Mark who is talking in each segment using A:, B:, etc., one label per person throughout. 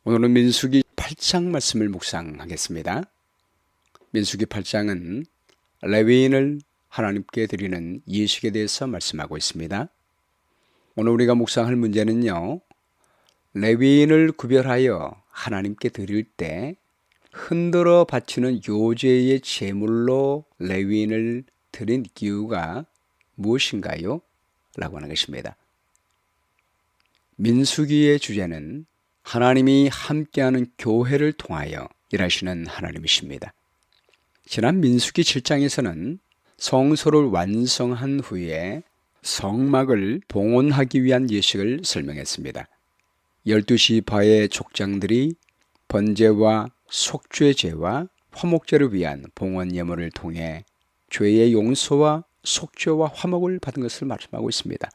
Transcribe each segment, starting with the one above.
A: 오늘은 민수기 8장 말씀을 묵상하겠습니다. 민수기 8장은 레위인을 하나님께 드리는 예식에 대해서 말씀하고 있습니다. 오늘 우리가 묵상할 문제는요, 레위인을 구별하여 하나님께 드릴 때 흔들어 바치는 요제의 제물로 레위인을 드린 이유가 무엇인가요? 라고 하는 것입니다. 민수기의 주제는 하나님이 함께하는 교회를 통하여 일하시는 하나님이십니다. 지난 민수기 7장에서는 성소를 완성한 후에 성막을 봉헌하기 위한 예식을 설명했습니다. 12지파의 족장들이 번제와 속죄제와 화목제를 위한 봉헌 예물을 통해 죄의 용서와 속죄와 화목을 받은 것을 말씀하고 있습니다.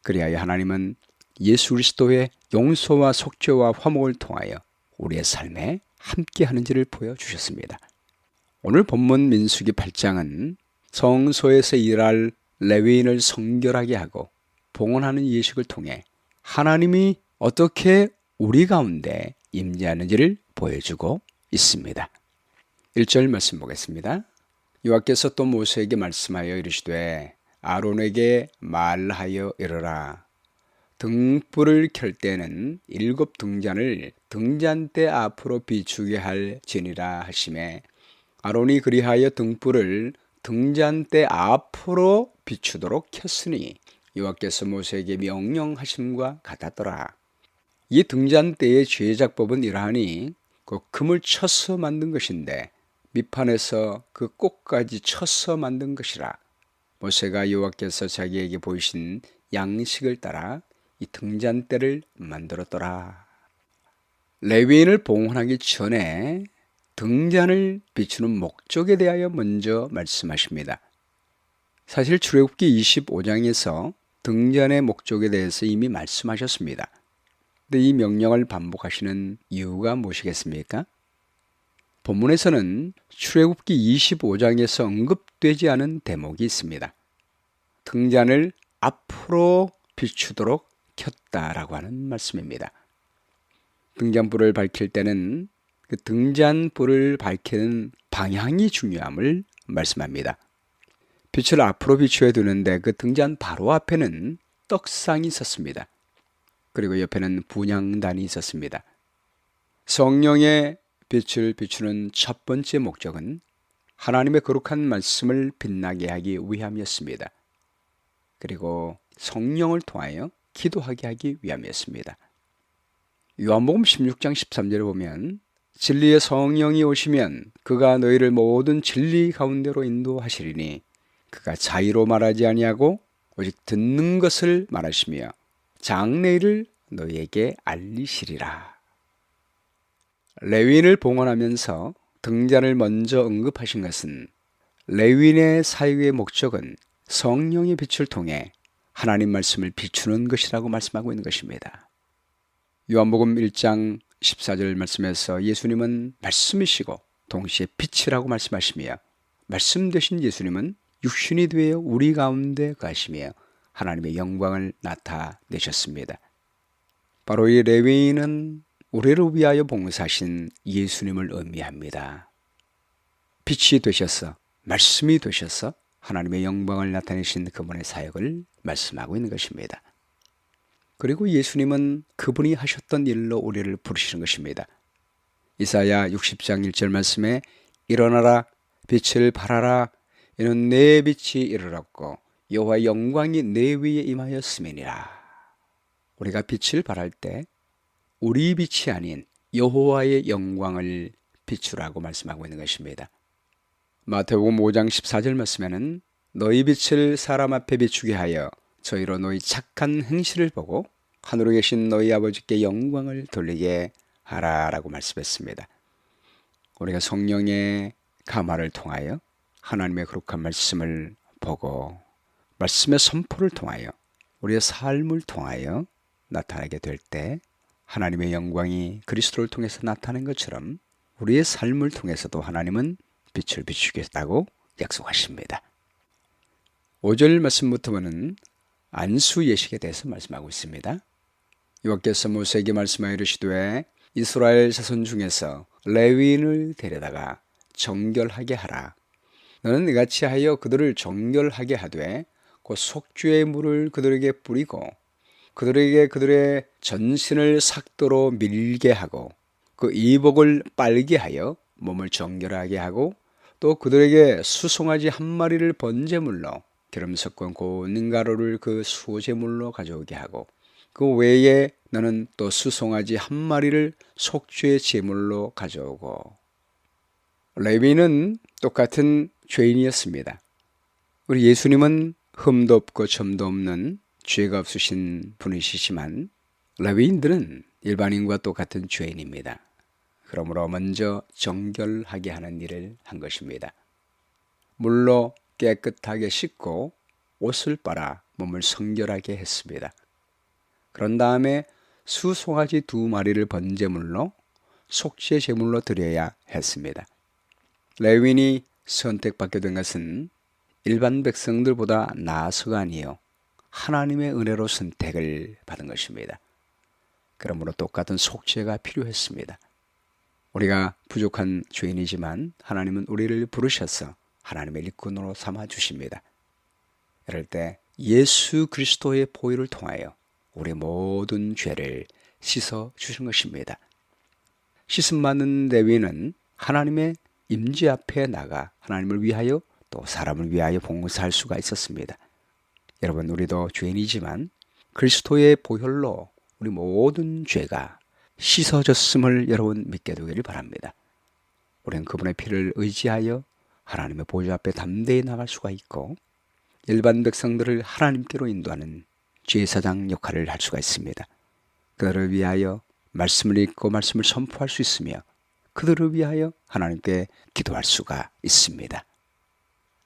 A: 그리하여 하나님은 예수 그리스도의 용서와 속죄와 화목을 통하여 우리의 삶에 함께 하는지를 보여주셨습니다. 오늘 본문 민수기 8장은 성소에서 일할 레위인을 성결하게 하고 봉헌하는 예식을 통해 하나님이 어떻게 우리 가운데 임재하는지를 보여주고 있습니다. 1절 말씀 보겠습니다. 여호와께서 또 모세에게 말씀하여 이르시되 아론에게 말하여 이르라. 등불을 켤 때는 7 등잔을 등잔대 앞으로 비추게 할지니라 하시매 아론이 그리하여 등불을 등잔대 앞으로 비추도록 켰으니 여호와께서 모세에게 명령하심과 같았더라. 이 등잔대의 제작법은 이러하니 그 금을 쳐서 만든 것인데 밑판에서 그 꼭까지 쳐서 만든 것이라. 모세가 여호와께서 자기에게 보이신 양식을 따라 이 등잔대를 만들었더라. 레위인을 봉헌하기 전에 등잔을 비추는 목적에 대하여 먼저 말씀하십니다. 사실 출애굽기 25장에서 등잔의 목적에 대해서 이미 말씀하셨습니다. 근데 이 명령을 반복하시는 이유가 무엇이겠습니까? 본문에서는 출애굽기 25장에서 언급되지 않은 대목이 있습니다. 등잔을 앞으로 비추도록 켰다라고 하는 말씀입니다. 등잔불을 밝힐 때는 그 등잔불을 밝히는 방향이 중요함을 말씀합니다. 빛을 앞으로 비추어 두는데 그 등잔 바로 앞에는 떡상이 있었습니다. 그리고 옆에는 분향단이 있었습니다. 성령의 빛을 비추는 첫 번째 목적은 하나님의 거룩한 말씀을 빛나게 하기 위함이었습니다. 그리고 성령을 통하여 기도하게 하기 위함이었습니다. 요한복음 16장 13절에 보면 진리의 성령이 오시면 그가 너희를 모든 진리 가운데로 인도하시리니 그가 자의로 말하지 아니하고 오직 듣는 것을 말하시며 장래일을 너희에게 알리시리라. 레위인을 봉헌하면서 등잔을 먼저 언급하신 것은 레위인의 사역의 목적은 성령의 빛을 통해 하나님 말씀을 비추는 것이라고 말씀하고 있는 것입니다. 요한복음 1장 14절 말씀에서 예수님은 말씀이시고 동시에 빛이라고 말씀하시며 말씀 되신 예수님은 육신이 되어 우리 가운데 가시며 하나님의 영광을 나타내셨습니다. 바로 이 레위인은 우리를 위하여 봉사하신 예수님을 의미합니다. 빛이 되셔서 말씀이 되셔서 하나님의 영광을 나타내신 그분의 사역을 말씀하고 있는 것입니다. 그리고 예수님은 그분이 하셨던 일로 우리를 부르시는 것입니다. 이사야 60장 1절 말씀에 일어나라 빛을 발하라 이는 내 빛이 이르렀고 여호와의 영광이 내 위에 임하였음이니라. 우리가 빛을 발할 때 우리 빛이 아닌 여호와의 영광을 비추라고 말씀하고 있는 것입니다. 마태복음 5장 14절 말씀에는 너희 빛을 사람 앞에 비추게 하여 저희로 너희 착한 행실을 보고 하늘에 계신 너희 아버지께 영광을 돌리게 하라라고 말씀했습니다. 우리가 성령의 감화를 통하여 하나님의 거룩한 말씀을 보고 말씀의 선포를 통하여 우리의 삶을 통하여 나타나게 될 때 하나님의 영광이 그리스도를 통해서 나타나는 것처럼 우리의 삶을 통해서도 하나님은 빛을 비추겠다고 약속하십니다. 5절 말씀부터는 안수 예식에 대해서 말씀하고 있습니다. 여호와께서 모세에게 말씀하여 이르시되 이스라엘 자손 중에서 레위인을 데려다가 정결하게 하라. 너는 이같이 하여 그들을 정결하게 하되 그 속죄의 물을 그들에게 뿌리고 그들에게 그들의 전신을 삭도로 밀게 하고 그 이복을 빨게 하여 몸을 정결하게 하고 또 그들에게 수송아지 한 마리를 번제물로 기름 섞은 고운 가루를 그 수제물로 가져오게 하고 그 외에 너는 또 수송아지 한 마리를 속죄 제물로 가져오고. 레위는 똑같은 죄인이었습니다. 우리 예수님은 흠도 없고 점도 없는 죄가 없으신 분이시지만 레위인들은 일반인과 똑같은 죄인입니다. 그러므로 먼저 정결하게 하는 일을 한 것입니다. 물로 깨끗하게 씻고 옷을 빨아 몸을 성결하게 했습니다. 그런 다음에 수송아지 2마리를 번제물로 속죄 제물로 드려야 했습니다. 레위인이 선택받게 된 것은 일반 백성들보다 나아서가 아니요 하나님의 은혜로 선택을 받은 것입니다. 그러므로 똑같은 속죄가 필요했습니다. 우리가 부족한 죄인이지만 하나님은 우리를 부르셔서 하나님의 일꾼으로 삼아 주십니다. 이럴 때 예수 그리스도의 보혈을 통하여 우리 모든 죄를 씻어 주신 것입니다. 씻음 받는 레위인은 하나님의 임재 앞에 나가 하나님을 위하여 또 사람을 위하여 봉사할 수가 있었습니다. 여러분, 우리도 죄인이지만 그리스도의 보혈로 우리 모든 죄가 씻어졌음을 여러분 믿게 되기를 바랍니다. 우리는 그분의 피를 의지하여 하나님의 보좌 앞에 담대히 나갈 수가 있고 일반 백성들을 하나님께로 인도하는 제사장 역할을 할 수가 있습니다. 그들을 위하여 말씀을 읽고 말씀을 선포할 수 있으며 그들을 위하여 하나님께 기도할 수가 있습니다.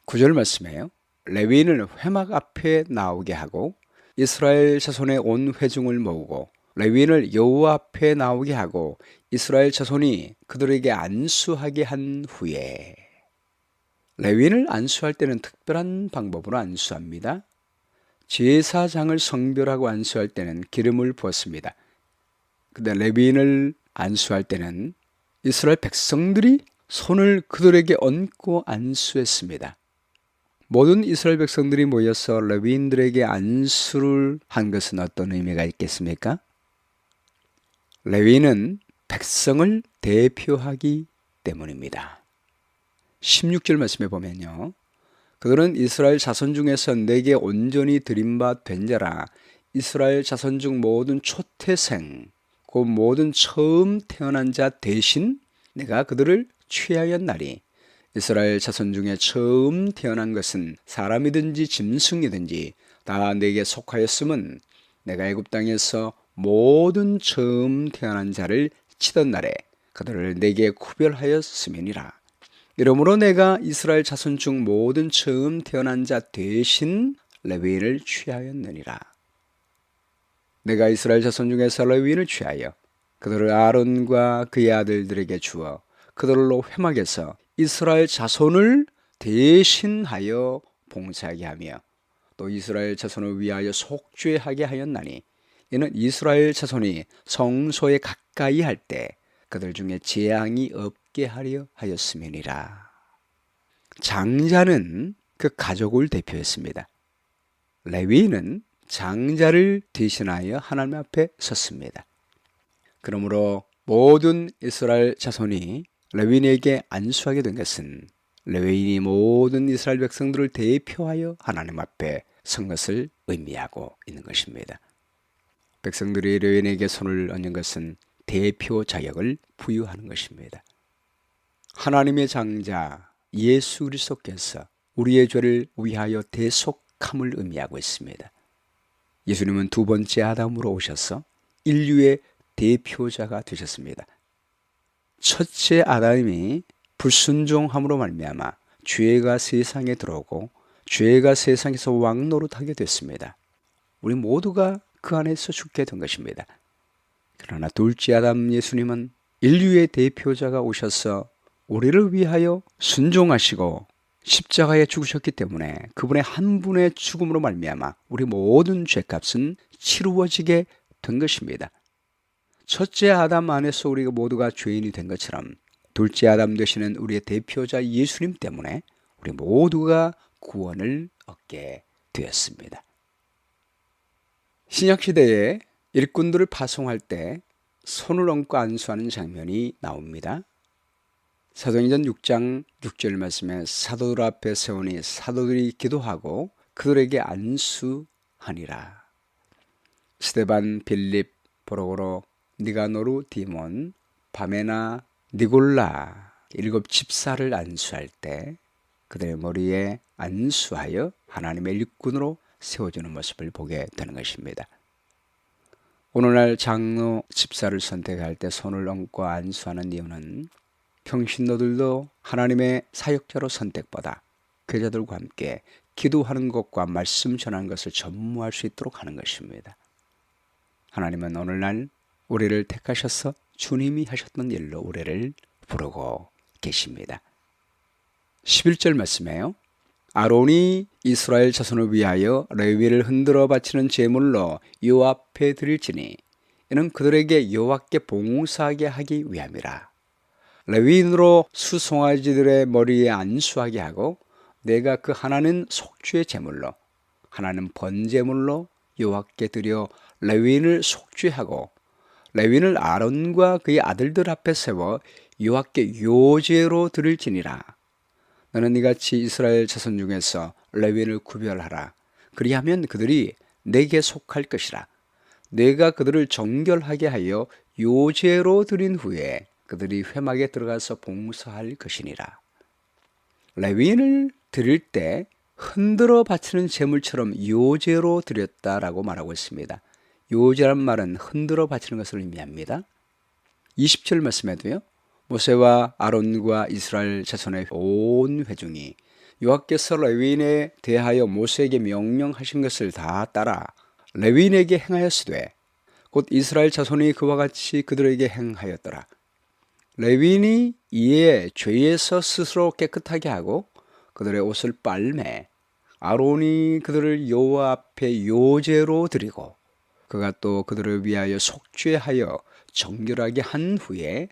A: 9절 말씀이에요. 레위인을 회막 앞에 나오게 하고 이스라엘 자손의 온 회중을 모으고 레위인을 여호와 앞에 나오게 하고 이스라엘 자손이 그들에게 안수하게 한 후에. 레위인을 안수할 때는 특별한 방법으로 안수합니다. 제사장을 성별하고 안수할 때는 기름을 부었습니다. 근데 레위인을 안수할 때는 이스라엘 백성들이 손을 그들에게 얹고 안수했습니다. 모든 이스라엘 백성들이 모여서 레위인들에게 안수를 한 것은 어떤 의미가 있겠습니까? 레위인은 백성을 대표하기 때문입니다. 16절 말씀에 보면요. 그들은 이스라엘 자손 중에서 내게 온전히 드린 바 된 자라. 이스라엘 자손 중 모든 초태생 곧 모든 처음 태어난 자 대신 내가 그들을 취하였나니. 이스라엘 자손 중에 처음 태어난 것은 사람이든지 짐승이든지 다 내게 속하였음은 내가 애굽 땅에서 모든 처음 태어난 자를 치던 날에 그들을 내게 구별하였음이니라. 이러므로 내가 이스라엘 자손 중 모든 처음 태어난 자 대신 레위인을 취하였느니라. 내가 이스라엘 자손 중에서 레위인을 취하여 그들을 아론과 그의 아들들에게 주어 그들로 회막에서 이스라엘 자손을 대신하여 봉사하게 하며 또 이스라엘 자손을 위하여 속죄하게 하였나니 이는 이스라엘 자손이 성소에 가까이 할 때 그들 중에 재앙이 없게 하려 하였음이니라. 장자는 그 가족을 대표했습니다. 레위인은 장자를 대신하여 하나님 앞에 섰습니다. 그러므로 모든 이스라엘 자손이 레위인에게 안수하게 된 것은 레위인이 모든 이스라엘 백성들을 대표하여 하나님 앞에 선 것을 의미하고 있는 것입니다. 백성들이 레위인에게 손을 얹는 것은 대표 자격을 부여하는 것입니다. 하나님의 장자 예수 그리스도께서 우리의 죄를 위하여 대속함을 의미하고 있습니다. 예수님은 두 번째 아담으로 오셔서 인류의 대표자가 되셨습니다. 첫째 아담이 불순종함으로 말미암아 죄가 세상에 들어오고 죄가 세상에서 왕노릇하게 됐습니다. 우리 모두가 그 안에서 죽게 된 것입니다. 그러나 둘째 아담 예수님은 인류의 대표자가 오셔서 우리를 위하여 순종하시고 십자가에 죽으셨기 때문에 그분의 한 분의 죽음으로 말미암아 우리 모든 죄값은 치루어지게 된 것입니다. 첫째 아담 안에서 우리가 모두가 죄인이 된 것처럼 둘째 아담 되시는 우리의 대표자 예수님 때문에 우리 모두가 구원을 얻게 되었습니다. 신약시대에 일꾼들을 파송할 때 손을 얹고 안수하는 장면이 나옵니다. 사도행전 6장 6절 말씀에 사도들 앞에 세우니 사도들이 기도하고 그들에게 안수하니라. 스데반, 빌립, 보로고로, 니가노루, 디몬, 바메나, 니골라 7 집사를 안수할 때 그들의 머리에 안수하여 하나님의 일꾼으로 세워주는 모습을 보게 되는 것입니다. 오늘날 장로 집사를 선택할 때 손을 얹고 안수하는 이유는 평신도들도 하나님의 사역자로 선택받아 교제들과 함께 기도하는 것과 말씀 전하는 것을 전무할 수 있도록 하는 것입니다. 하나님은 오늘날 우리를 택하셔서 주님이 하셨던 일로 우리를 부르고 계십니다. 11절 말씀에요. 아론이 이스라엘 자손을 위하여 레위를 흔들어 바치는 제물로 여호와 앞에 드릴지니 이는 그들에게 여호와께 봉사하게 하기 위함이라. 레위인으로 수송아지들의 머리에 안수하게 하고 내가 그 하나는 속죄의 제물로 하나는 번제물로 여호와께 드려 레위인을 속죄하고 레위인을 아론과 그의 아들들 앞에 세워 여호와께 요제로 드릴지니라. 너는 이같이 이스라엘 자손 중에서 레위인을 구별하라. 그리하면 그들이 내게 속할 것이라. 내가 그들을 정결하게 하여 요제로 드린 후에 그들이 회막에 들어가서 봉사할 것이니라. 레위인을 드릴 때 흔들어 바치는 제물처럼 요제로 드렸다라고 말하고 있습니다. 요제란 말은 흔들어 바치는 것을 의미합니다. 20절 말씀에도요. 모세와 아론과 이스라엘 자손의 온 회중이 여호와께서 레위인에 대하여 모세에게 명령하신 것을 다 따라 레위인에게 행하였으되 곧 이스라엘 자손이 그와 같이 그들에게 행하였더라. 레위인이 이에 죄에서 스스로 깨끗하게 하고 그들의 옷을 빨매 아론이 그들을 여호와 앞에 요제로 드리고 그가 또 그들을 위하여 속죄하여 정결하게 한 후에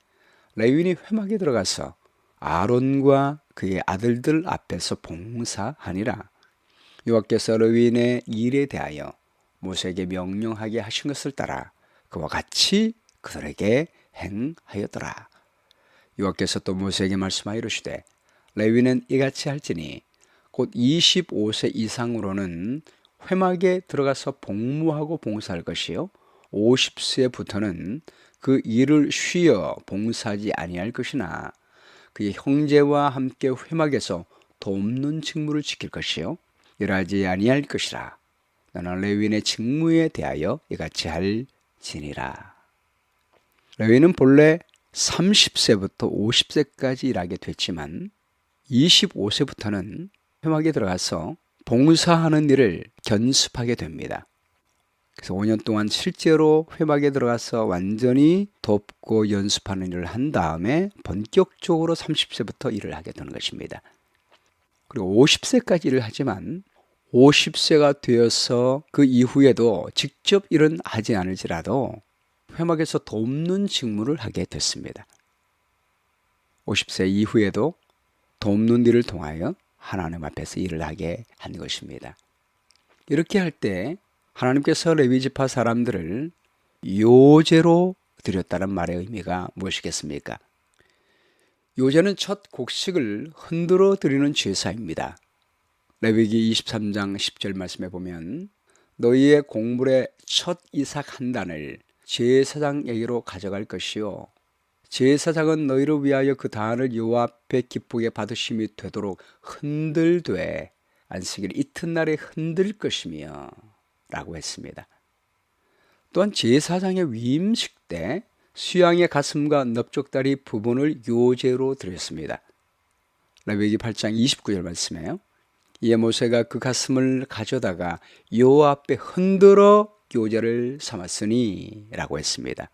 A: 레위인이 회막에 들어가서 아론과 그의 아들들 앞에서 봉사하니라. 여호와께서 레위인의 일에 대하여 모세에게 명령하게 하신 것을 따라 그와 같이 그들에게 행하였더라. 여호와께서 또 모세에게 말씀하여 이르시되 레위인은 이같이 할지니 곧 25세 이상으로는 회막에 들어가서 복무하고 봉사할 것이요 50세부터는 그 일을 쉬어 봉사하지 아니할 것이나 그의 형제와 함께 회막에서 돕는 직무를 지킬 것이요 일하지 아니할 것이라. 너는 레위인의 직무에 대하여 이같이 할지니라. 레위인은 본래 30세부터 50세까지 일하게 됐지만 25세부터는 회막에 들어가서 봉사하는 일을 견습하게 됩니다. 그래서 5년 동안 실제로 회막에 들어가서 완전히 돕고 연습하는 일을 한 다음에 본격적으로 30세부터 일을 하게 되는 것입니다. 그리고 50세까지 일을 하지만 50세가 되어서 그 이후에도 직접 일은 하지 않을지라도 회막에서 돕는 직무를 하게 됐습니다. 50세 이후에도 돕는 일을 통하여 하나님 앞에서 일을 하게 한 것입니다. 이렇게 할 때 하나님께서 레위 지파 사람들을 요제로 드렸다는 말의 의미가 무엇이겠습니까? 요제는 첫 곡식을 흔들어 드리는 제사입니다. 레위기 23장 10절 말씀에 보면 너희의 곡물의 첫 이삭 한 단을 제사장에게로 가져갈 것이요 제사장은 너희를 위하여 그 단을 여호와 앞에 기쁘게 받으심이 되도록 흔들되 안식일 이튿날에 흔들 것이며 라고 했습니다. 또한 제사장의 위임식 때 수양의 가슴과 넓적다리 부분을 요제로 드렸습니다. 레위기 8장 29절 말씀에요. 이에 모세가 그 가슴을 가져다가 여호와 앞에 흔들어 요제를 삼았으니 라고 했습니다.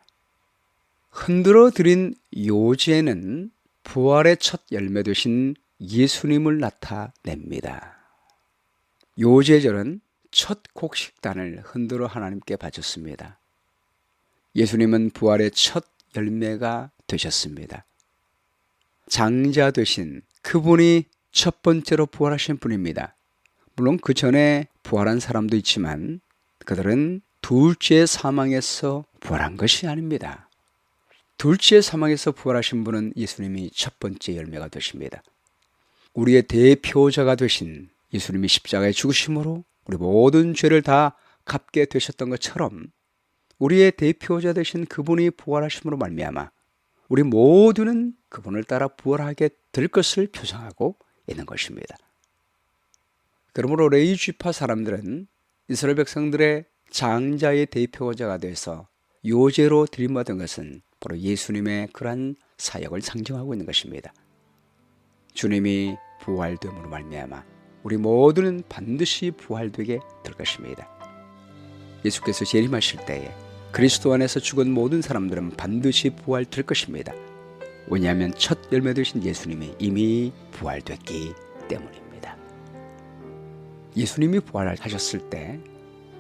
A: 흔들어 드린 요제는 부활의 첫 열매 되신 예수님을 나타냅니다. 요제절은 첫 곡식단을 흔들어 하나님께 바쳤습니다. 예수님은 부활의 첫 열매가 되셨습니다. 장자 되신 그분이 첫 번째로 부활하신 분입니다. 물론 그 전에 부활한 사람도 있지만 그들은 둘째 사망에서 부활한 것이 아닙니다. 둘째 사망에서 부활하신 분은 예수님이 첫 번째 열매가 되십니다. 우리의 대표자가 되신 예수님이 십자가에 죽으심으로 우리 모든 죄를 다 갚게 되셨던 것처럼 우리의 대표자 되신 그분이 부활하심으로 말미암아 우리 모두는 그분을 따라 부활하게 될 것을 표상하고 있는 것입니다. 그러므로 레위 지파 사람들은 이스라엘 백성들의 장자의 대표자가 돼서 요제로 드림받은 것은 바로 예수님의 그러한 사역을 상징하고 있는 것입니다. 주님이 부활됨으로 말미암아 우리 모두는 반드시 부활되게 될 것입니다. 예수께서 재림하실 때에 그리스도 안에서 죽은 모든 사람들은 반드시 부활될 것입니다. 왜냐하면 첫 열매 되신 예수님이 이미 부활됐기 때문입니다. 예수님이 부활하셨을 때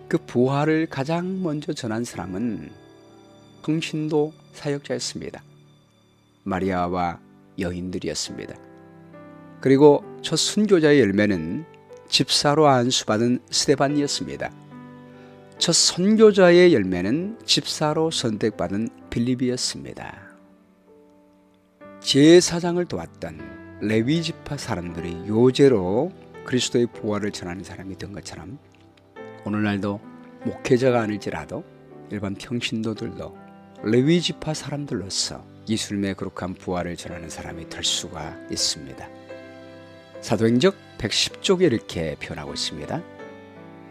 A: 그 부활을 가장 먼저 전한 사람은 평신도 사역자였습니다. 마리아와 여인들이었습니다. 그리고 첫 순교자의 열매는 집사로 안수받은 스데반이었습니다. 첫 선교자의 열매는 집사로 선택받은 빌립이었습니다. 제사장을 도왔던 레위 지파 사람들이 요제로 그리스도의 부활을 전하는 사람이 된 것처럼 오늘날도 목회자가 아닐지라도 일반 평신도들도 레위 지파 사람들로서 예수님의 거룩한 부활을 전하는 사람이 될 수가 있습니다. 사도행전 110쪽에 이렇게 표현하고 있습니다.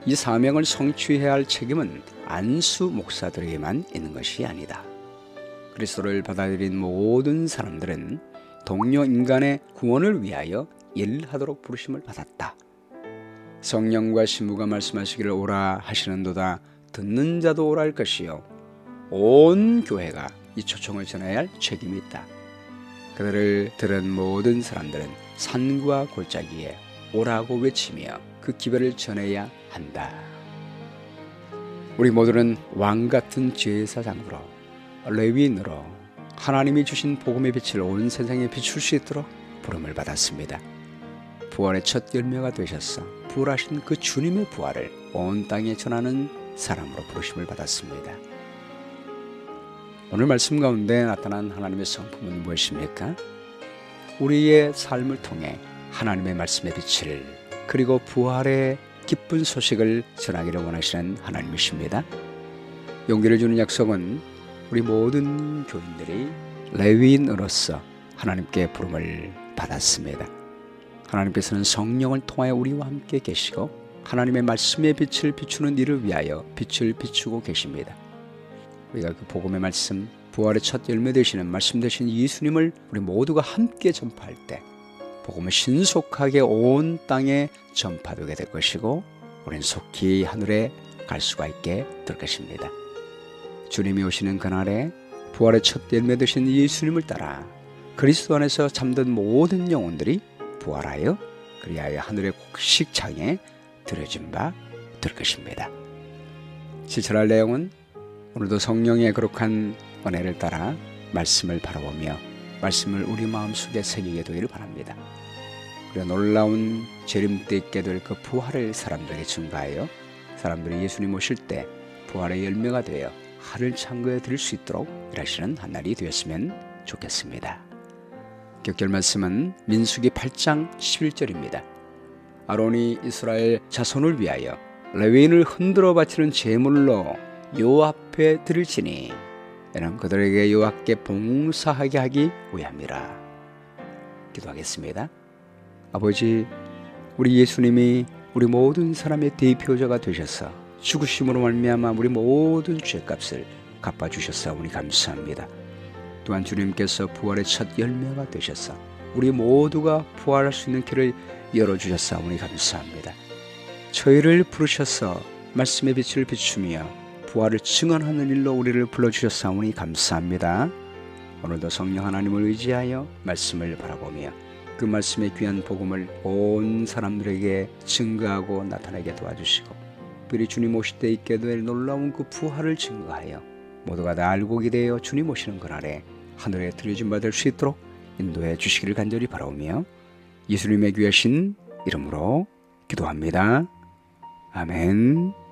A: 이 사명을 성취해야 할 책임은 안수 목사들에게만 있는 것이 아니다. 그리스도를 받아들인 모든 사람들은 동료 인간의 구원을 위하여 일하도록 부르심을 받았다. 성령과 신부가 말씀하시기를 오라 하시는도다. 듣는 자도 오라 할 것이요 온 교회가 이 초청을 전해야 할 책임이 있다. 그들을 들은 모든 사람들은 산과 골짜기에 오라고 외치며 그 기별을 전해야 한다. 우리 모두는 왕같은 제사장으로 레위인으로 하나님이 주신 복음의 빛을 온 세상에 비출 수 있도록 부름을 받았습니다. 부활의 첫 열매가 되셔서 부활하신 그 주님의 부활을 온 땅에 전하는 사람으로 부르심을 받았습니다. 오늘 말씀 가운데 나타난 하나님의 성품은 무엇입니까? 우리의 삶을 통해 하나님의 말씀의 빛을 그리고 부활의 기쁜 소식을 전하기를 원하시는 하나님이십니다. 용기를 주는 약속은 우리 모든 교인들이 레위인으로서 하나님께 부름을 받았습니다. 하나님께서는 성령을 통하여 우리와 함께 계시고 하나님의 말씀의 빛을 비추는 이를 위하여 빛을 비추고 계십니다. 우리가 그 복음의 말씀, 부활의 첫 열매 되시는 말씀 되신 예수님을 우리 모두가 함께 전파할 때 복음은 신속하게 온 땅에 전파되게 될 것이고 우리는 속히 하늘에 갈 수가 있게 될 것입니다. 주님이 오시는 그날에 부활의 첫 열매 되신 예수님을 따라 그리스도 안에서 잠든 모든 영혼들이 부활하여 그리하여 하늘의 곡식창에 들여진 바 될 것입니다. 실천할 내용은 오늘도 성령의 거룩한 은혜를 따라 말씀을 바라보며 말씀을 우리 마음속에 새기게 되기를 바랍니다. 그리고 놀라운 재림 때 있게 될 그 부활을 사람들에게 증가하여 사람들이 예수님 오실 때 부활의 열매가 되어 하늘 창고에 드릴 수 있도록 일하시는 한 날이 되었으면 좋겠습니다. 격절 말씀은 민수기 8장 11절입니다. 아론이 이스라엘 자손을 위하여 레위인을 흔들어 바치는 제물로 여호와 앞에 드릴지니 이는 그들에게 여호와께 봉사하게 하기 위함이라. 기도하겠습니다. 아버지, 우리 예수님이 우리 모든 사람의 대표자가 되셔서 죽으심으로 말미암아 우리 모든 죄값을 갚아주셨사오니 감사합니다. 또한 주님께서 부활의 첫 열매가 되셔서 우리 모두가 부활할 수 있는 길을 열어주셨사오니 감사합니다. 저희를 부르셔서 말씀의 빛을 비추며 부활을 증언하는 일로 우리를 불러주셨사오니 감사합니다. 오늘도 성령 하나님을 의지하여 말씀을 바라보며 그 말씀의 귀한 복음을 온 사람들에게 증거하고 나타내게 도와주시고 특별히 주님 오실 때 있게 될 놀라운 그 부활을 증거하여 모두가 다 알고 기대어 주님 오시는 그날에 하늘에 들여진 바 될 수 있도록 인도해 주시기를 간절히 바라오며 예수님의 귀하신 이름으로 기도합니다. 아멘.